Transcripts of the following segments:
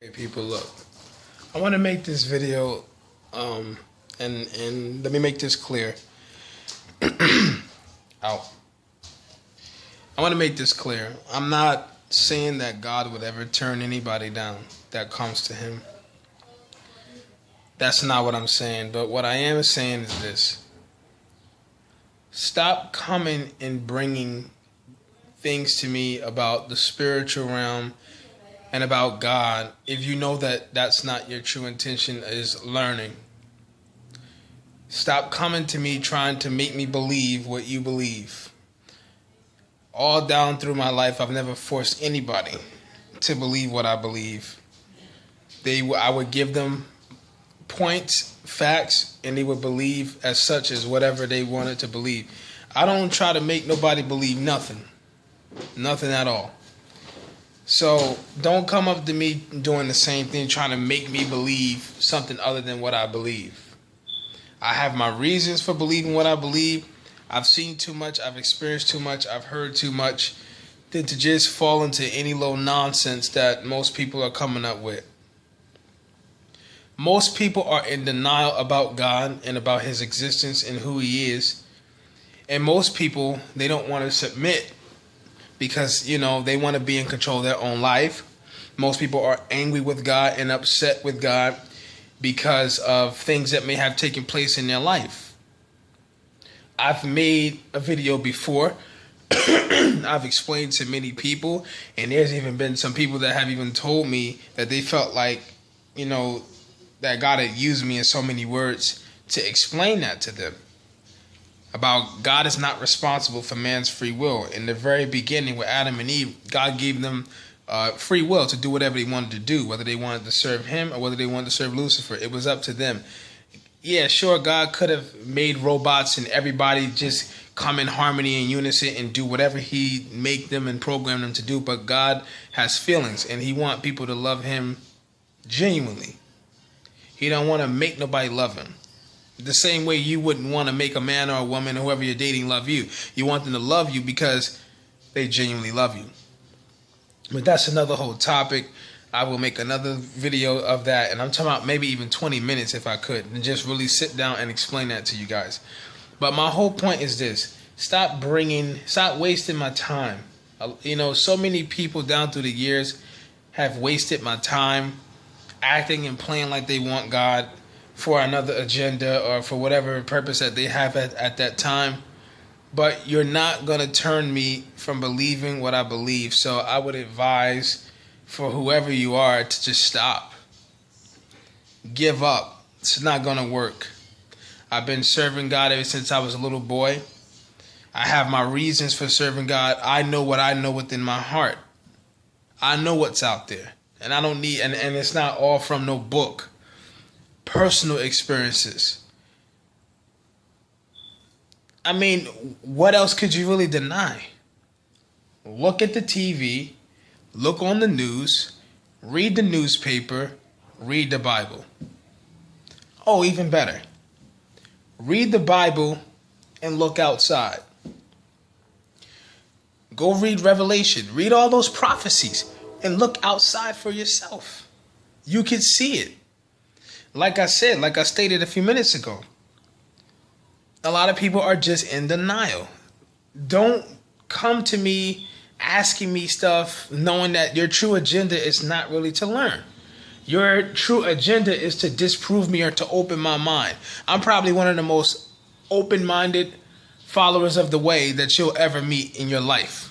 Hey people, look, I want to make this video, and let me make this clear. Ow. I want to make this clear. I'm not saying that God would ever turn anybody down that comes to him. That's not what I'm saying, but what I am saying is this. Stop coming and bringing things to me about the spiritual realm and about God if you know that that's not your true intention is learning. Stop coming to me trying to make me believe what you believe. All down through my life, I've never forced anybody to believe what I believe. I would give them points, facts, and they would believe as such as whatever they wanted to believe. I don't try to make nobody believe nothing. Nothing at all. So don't come up to me doing the same thing, trying to make me believe something other than what I believe. I have my reasons for believing what I believe. I've seen too much. I've experienced too much. I've heard too much than to just fall into any little nonsense that most people are coming up with. Most people are in denial about God and about his existence and who he is. And most people, they don't want to submit because, they want to be in control of their own life. Most people are angry with God and upset with God because of things that may have taken place in their life. I've made a video before. I've explained to many people, and there's even been some people that have even told me that they felt like, that God had used me in so many words to explain that to them. About God is not responsible for man's free will. In the very beginning with Adam and Eve, God gave them free will to do whatever they wanted to do, whether they wanted to serve him or whether they wanted to serve Lucifer. It was up to them. Yeah, sure, God could have made robots and everybody just come in harmony and unison and do whatever he make them and program them to do, but God has feelings and he wants people to love him genuinely. He don't want to make nobody love him. The same way you wouldn't want to make a man or a woman, whoever you're dating, love you. You want them to love you because they genuinely love you. But that's another whole topic. I will make another video of that. And I'm talking about maybe even 20 minutes if I could. And just really sit down and explain that to you guys. But my whole point is this. Stop wasting my time. So many people down through the years have wasted my time acting and playing like they want God for another agenda or for whatever purpose that they have at that time. But you're not going to turn me from believing what I believe. So I would advise for whoever you are to just stop. Give up. It's not going to work. I've been serving God ever since I was a little boy. I have my reasons for serving God. I know what I know within my heart. I know what's out there. And I don't need, and it's not all from no book. Personal experiences. I mean, what else could you really deny? Look at the TV, look on the news, read the newspaper, read the Bible. Oh, even better. Read the Bible and look outside. Go read Revelation. Read all those prophecies and look outside for yourself. You can see it. Like I stated a few minutes ago, a lot of people are just in denial. Don't come to me asking me stuff knowing that your true agenda is not really to learn. Your true agenda is to disprove me or to open my mind. I'm probably one of the most open-minded followers of the way that you'll ever meet in your life.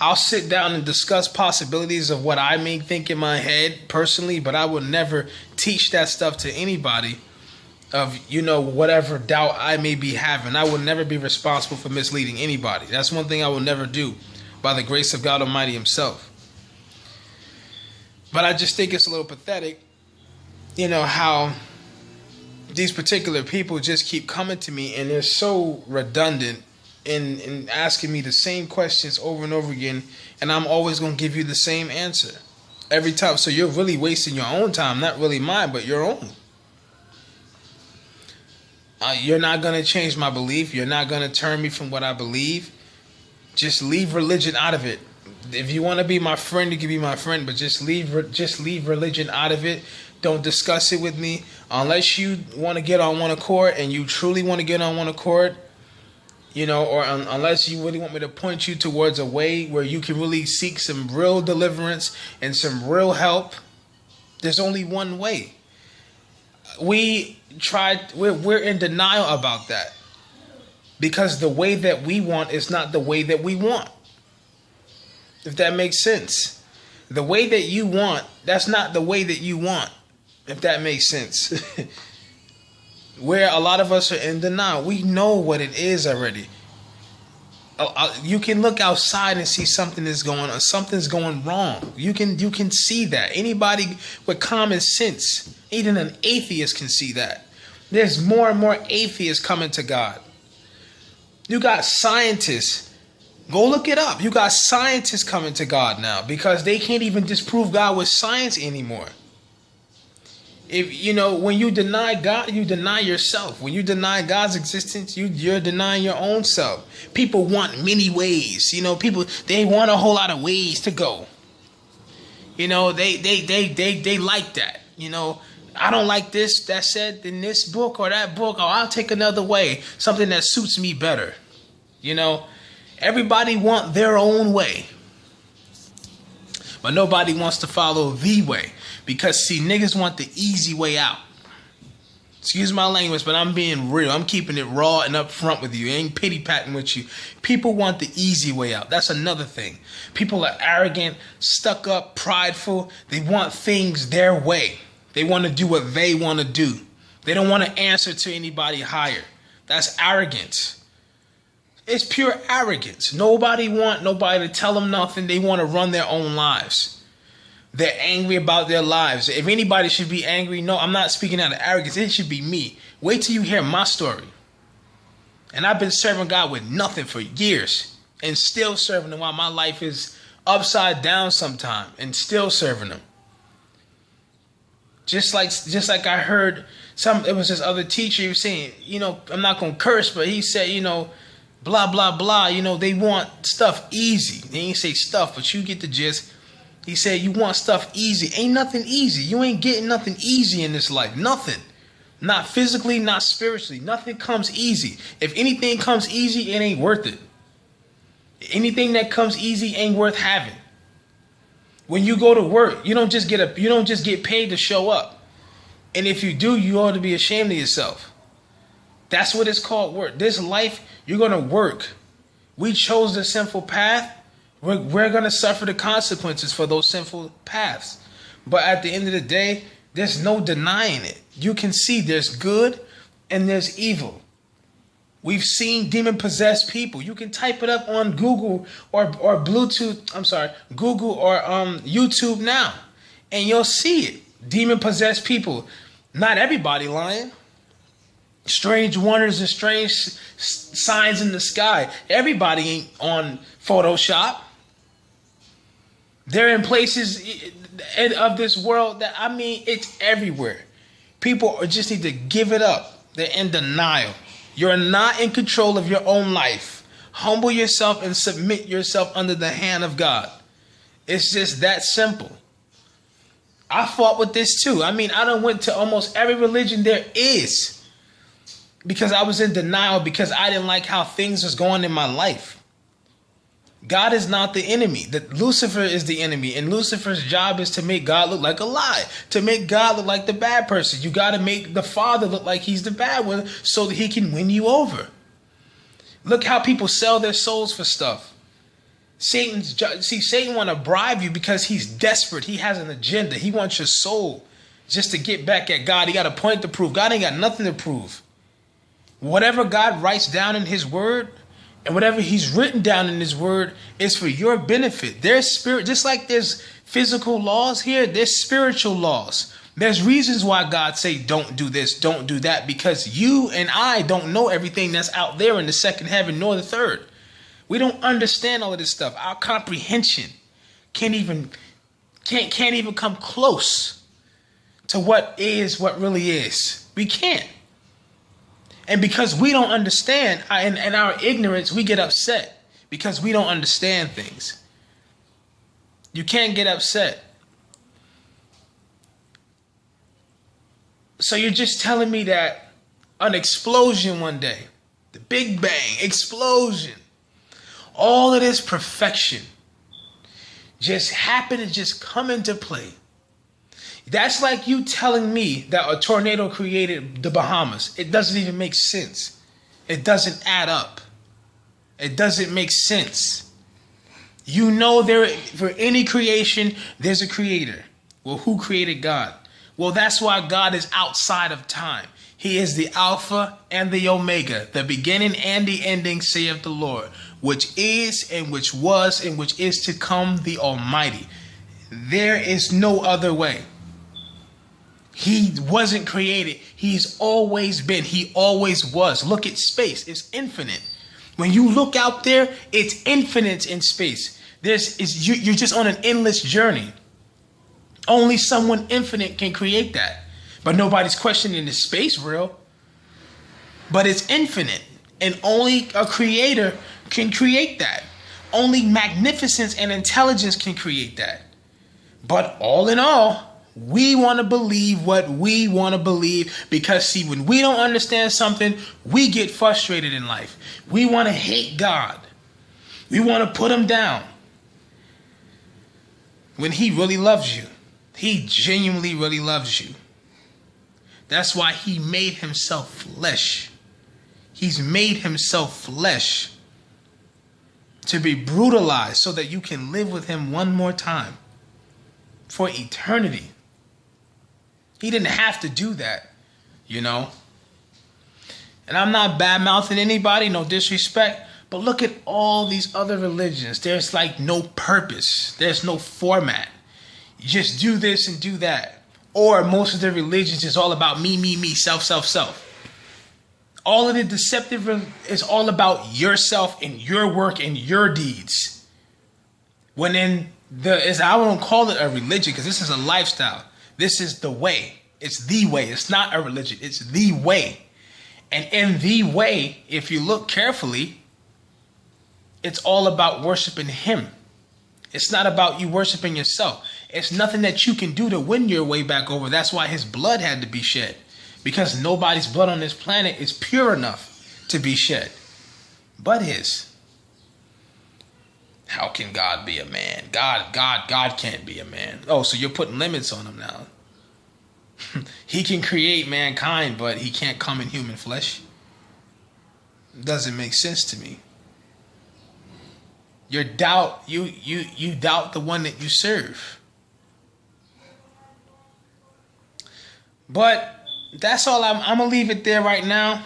I'll sit down and discuss possibilities of what I may think in my head personally, but I will never teach that stuff to anybody of, whatever doubt I may be having. I will never be responsible for misleading anybody. That's one thing I will never do by the grace of God Almighty himself. But I just think it's a little pathetic, how these particular people just keep coming to me and they're so redundant in asking me the same questions over and over again, and I'm always going to give you the same answer every time. So you're really wasting your own time, not really mine, but your own. You're not going to change my belief. You're not going to turn me from what I believe. Just leave religion out of it. If you want to be my friend, you can be my friend, but just leave religion out of it. Don't discuss it with me unless you want to get on one accord and you truly want to get on one accord. You know, or unless you really want me to point you towards a way where you can really seek some real deliverance and some real help. There's only one way. We're in denial about that because the way that we want is not the way that we want. If that makes sense. The way that you want, that's not the way that you want. If that makes sense. Where a lot of us are in denial. We know what it is already. You can look outside and see something is going on. Something's going wrong. You can see that. Anybody with common sense, even an atheist, can see that. There's more and more atheists coming to God. You got scientists. Go look it up. You got scientists coming to God now because they can't even disprove God with science anymore. If you know, when you deny God, you deny yourself. When you deny God's existence, you're denying your own self. People want many ways. You know, people, they want a whole lot of ways to go. You know, they like that. You know, I don't like this that said in this book or that book. Oh, I'll take another way, something that suits me better. You know, everybody want their own way, but nobody wants to follow the way. Because, see, niggas want the easy way out. Excuse my language, but I'm being real. I'm keeping it raw and up front with you. I ain't pity-patting with you. People want the easy way out. That's another thing. People are arrogant, stuck up, prideful. They want things their way. They want to do what they want to do. They don't want to answer to anybody higher. That's arrogance. It's pure arrogance. Nobody want nobody to tell them nothing. They want to run their own lives. They're angry about their lives. If anybody should be angry, no, I'm not speaking out of arrogance. It should be me. Wait till you hear my story. And I've been serving God with nothing for years and still serving him while my life is upside down sometime and still serving him. Just like I heard it was this other teacher, he was saying, you know, I'm not going to curse, but he said, you know, blah, blah, blah. You know, they want stuff easy. They ain't say stuff, but you get the gist. He said, you want stuff easy. Ain't nothing easy. You ain't getting nothing easy in this life. Nothing. Not physically, not spiritually. Nothing comes easy. If anything comes easy, it ain't worth it. Anything that comes easy ain't worth having. When you go to work, you don't just get paid to show up. And if you do, you ought to be ashamed of yourself. That's what it's called, work. This life, you're going to work. We chose the sinful path. We're going to suffer the consequences for those sinful paths. But at the end of the day, there's no denying it. You can see there's good and there's evil. We've seen demon-possessed people. You can type it up on Google or Bluetooth. I'm sorry, Google or YouTube now. And you'll see it. Demon-possessed people. Not everybody lying. Strange wonders and strange signs in the sky. Everybody ain't on Photoshop. They're in places of this world that, I mean, it's everywhere. People just need to give it up. They're in denial. You're not in control of your own life. Humble yourself and submit yourself under the hand of God. It's just that simple. I fought with this too. I mean, I done went to almost every religion there is because I was in denial because I didn't like how things was going in my life. God is not the enemy. Lucifer is the enemy. And Lucifer's job is to make God look like a lie. To make God look like the bad person. You got to make the Father look like he's the bad one so that he can win you over. Look how people sell their souls for stuff. Satan want to bribe you because he's desperate. He has an agenda. He wants your soul just to get back at God. He got a point to prove. God ain't got nothing to prove. Whatever God writes down in his word, and whatever he's written down in his word is for your benefit. There's spirit, just like there's physical laws here, there's spiritual laws. There's reasons why God say don't do this, don't do that, because you and I don't know everything that's out there in the second heaven nor the third. We don't understand all of this stuff. Our comprehension can't even come close to what really is. We can't. And because we don't understand, and our ignorance, we get upset because we don't understand things. You can't get upset. So you're just telling me that an explosion one day, the Big Bang explosion, all of this perfection just happened to just come into play. That's like you telling me that a tornado created the Bahamas. It doesn't even make sense. It doesn't add up. It doesn't make sense. You know, for any creation, there's a creator. Well, who created God? Well, that's why God is outside of time. He is the Alpha and the Omega, the beginning and the ending, saith the Lord, which is and which was and which is to come, the Almighty. There is no other way. He wasn't created. He's always been. He always was. Look at space. It's infinite. When you look out there, it's infinite in space. You're just on an endless journey. Only someone infinite can create that. But nobody's questioning the space real. But it's infinite. And only a creator can create that. Only magnificence and intelligence can create that. But all in all, we want to believe what we want to believe. Because see, when we don't understand something, we get frustrated in life. We want to hate God. We want to put him down. When he really loves you. He genuinely really loves you. That's why he made himself flesh. He's made himself flesh to be brutalized so that you can live with him one more time for eternity. He didn't have to do that, you know. And I'm not bad-mouthing anybody, no disrespect, but look at all these other religions. There's like no purpose. There's no format. You just do this and do that. Or most of the religions is all about me, self, self, self. All of the deceptive is all about yourself and your work and your deeds. When I won't call it a religion because this is a lifestyle. This is the way. It's the way. It's not a religion. It's the way. And in the way, if you look carefully, it's all about worshiping him. It's not about you worshiping yourself. It's nothing that you can do to win your way back over. That's why his blood had to be shed. Because nobody's blood on this planet is pure enough to be shed but his. How can God be a man? God can't be a man. Oh, so you're putting limits on him now. He can create mankind, but he can't come in human flesh. Doesn't make sense to me. You doubt the one that you serve. But that's all. I'm gonna leave it there right now.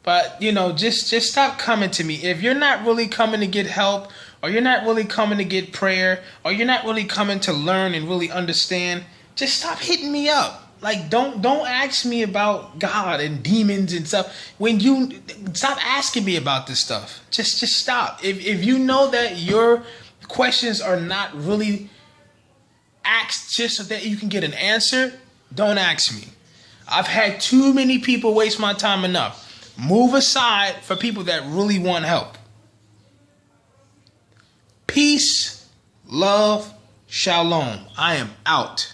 But just stop coming to me. If you're not really coming to get help, or you're not really coming to get prayer, or you're not really coming to learn and really understand, just stop hitting me up. Like, don't ask me about God and demons and stuff. When you stop asking me about this stuff, just stop. If you know that your questions are not really asked just so that you can get an answer, don't ask me. I've had too many people waste my time enough. Move aside for people that really want help. Peace, love, shalom. I am out.